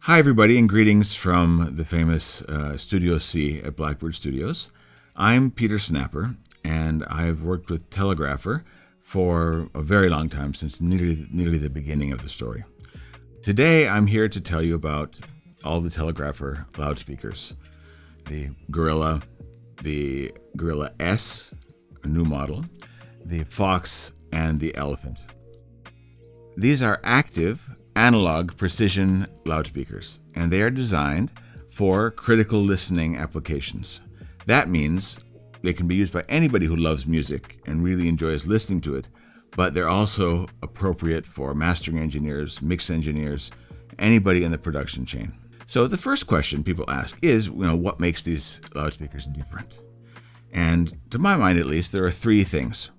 Hi, everybody, and greetings from the famous Studio C at Blackbird Studios. I'm Pieter Snapper, and I've worked with Telegrapher for a very long time, since nearly the beginning of the story. Today, I'm here to tell you about all the Telegrapher loudspeakers. The Gorilla S, a new model, the Fox, and the Elephant. These are active analog precision loudspeakers, and they are designed for critical listening applications. That means they can be used by anybody who loves music and really enjoys listening to it, but they're also appropriate for mastering engineers, mix engineers, anybody in the production chain. So the first question people ask is, what makes these loudspeakers different? And to my mind, at least, there are three things.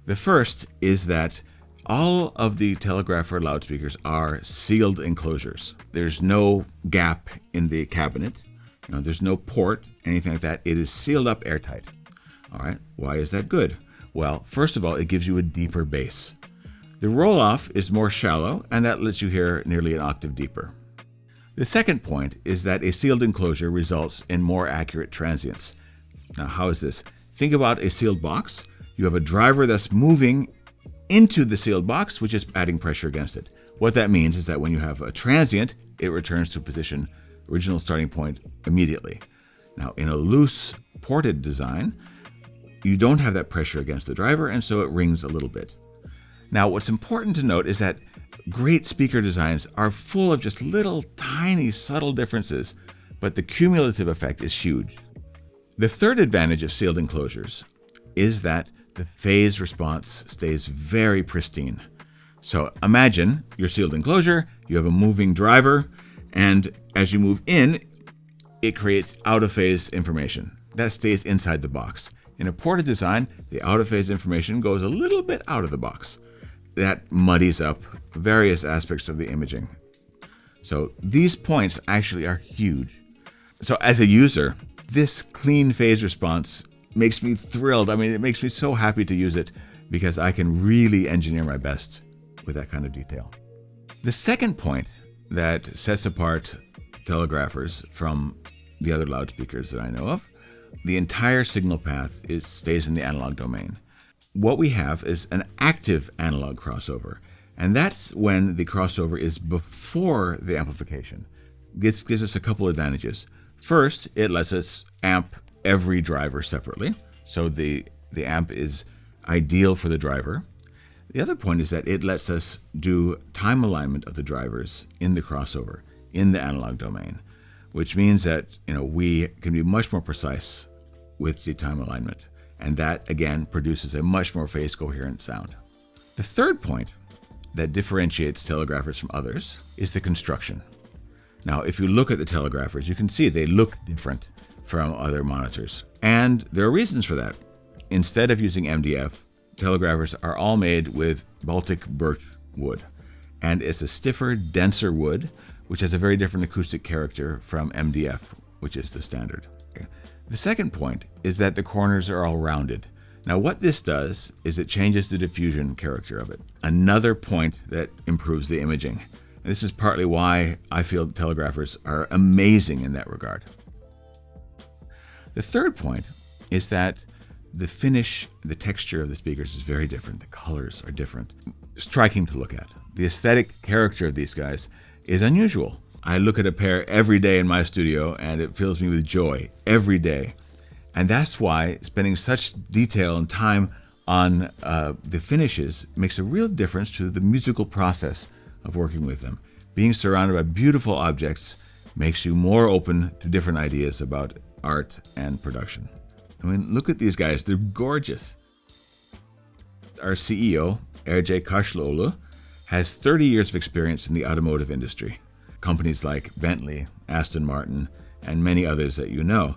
The first is that all of the Telegrapher loudspeakers are sealed enclosures. There's no gap in the cabinet. There's no port, anything like that. It is sealed up airtight. All right, why is that good? Well, first of all, it gives you a deeper bass. The roll-off is more shallow, and that lets you hear nearly an octave deeper. The second point is that a sealed enclosure results in more accurate transients. Now, how is this? Think about a sealed box. You have a driver that's moving into the sealed box, which is adding pressure against it. What that means is that when you have a transient, it returns to position, original starting point, immediately. Now, in a loose ported design, you don't have that pressure against the driver, and so it rings a little bit. Now, what's important to note is that great speaker designs are full of just little tiny subtle differences, but the cumulative effect is huge. The third advantage of sealed enclosures is that the phase response stays very pristine. So imagine your sealed enclosure, you have a moving driver, and as you move in, it creates out-of-phase information. That stays inside the box. In a ported design, the out-of-phase information goes a little bit out of the box. That muddies up various aspects of the imaging. So these points actually are huge. So as a user, this clean phase response makes me thrilled. It makes me so happy to use it because I can really engineer my best with that kind of detail. The second point that sets apart Telegraphers from the other loudspeakers that I know of, the entire signal path stays in the analog domain. What we have is an active analog crossover, and that's when the crossover is before the amplification. This gives us a couple advantages. First, it lets us amp every driver separately, so the amp is ideal for the driver. The other point is that it lets us do time alignment of the drivers in the crossover, in the analog domain, which means that we can be much more precise with the time alignment, and that again produces a much more phase coherent sound. The third point that differentiates Telegraphers from others is the construction. Now, if you look at the Telegraphers, you can see they look different from other monitors. And there are reasons for that. Instead of using MDF, Telegraphers are all made with Baltic birch wood. And it's a stiffer, denser wood, which has a very different acoustic character from MDF, which is the standard. Okay. The second point is that the corners are all rounded. Now, what this does is it changes the diffusion character of it. Another point that improves the imaging. And this is partly why I feel Telegraphers are amazing in that regard. The third point is that the finish, the texture of the speakers is very different. The colors are different. Striking to look at. The aesthetic character of these guys is unusual. I look at a pair every day in my studio and it fills me with joy every day. And that's why spending such detail and time on the finishes makes a real difference to the musical process of working with them. Being surrounded by beautiful objects makes you more open to different ideas about art and production. Look at these guys. They're gorgeous. Our CEO, Erce Kasloğlu, has 30 years of experience in the automotive industry. Companies like Bentley, Aston Martin, and many others that you know.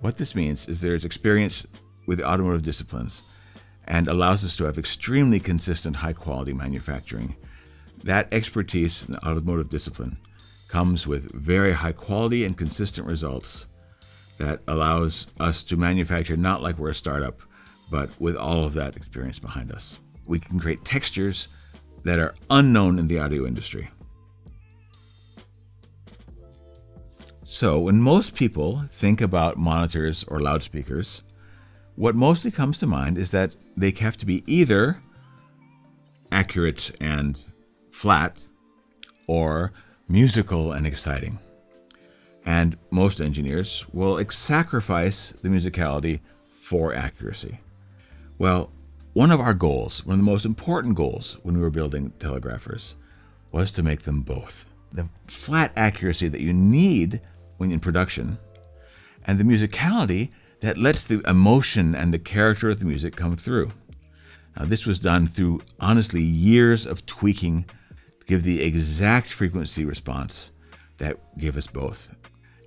What this means is there's experience with the automotive disciplines and allows us to have extremely consistent high-quality manufacturing. That expertise in the automotive discipline comes with very high quality and consistent results that allows us to manufacture not like we're a startup, but with all of that experience behind us. We can create textures that are unknown in the audio industry. So when most people think about monitors or loudspeakers, what mostly comes to mind is that they have to be either accurate and flat or musical and exciting. And most engineers will sacrifice the musicality for accuracy. Well, one of our goals, one of the most important goals when we were building telegraphers, was to make them both. The flat accuracy that you need when in production, and the musicality that lets the emotion and the character of the music come through. Now, this was done through, honestly, years of tweaking to give the exact frequency response that gave us both.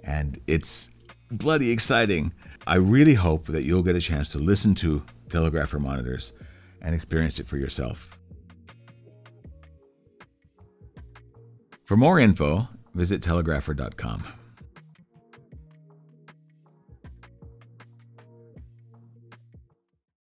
And it's bloody exciting. I really hope that you'll get a chance to listen to Telegrapher monitors and experience it for yourself. For more info, visit telegrapher.com.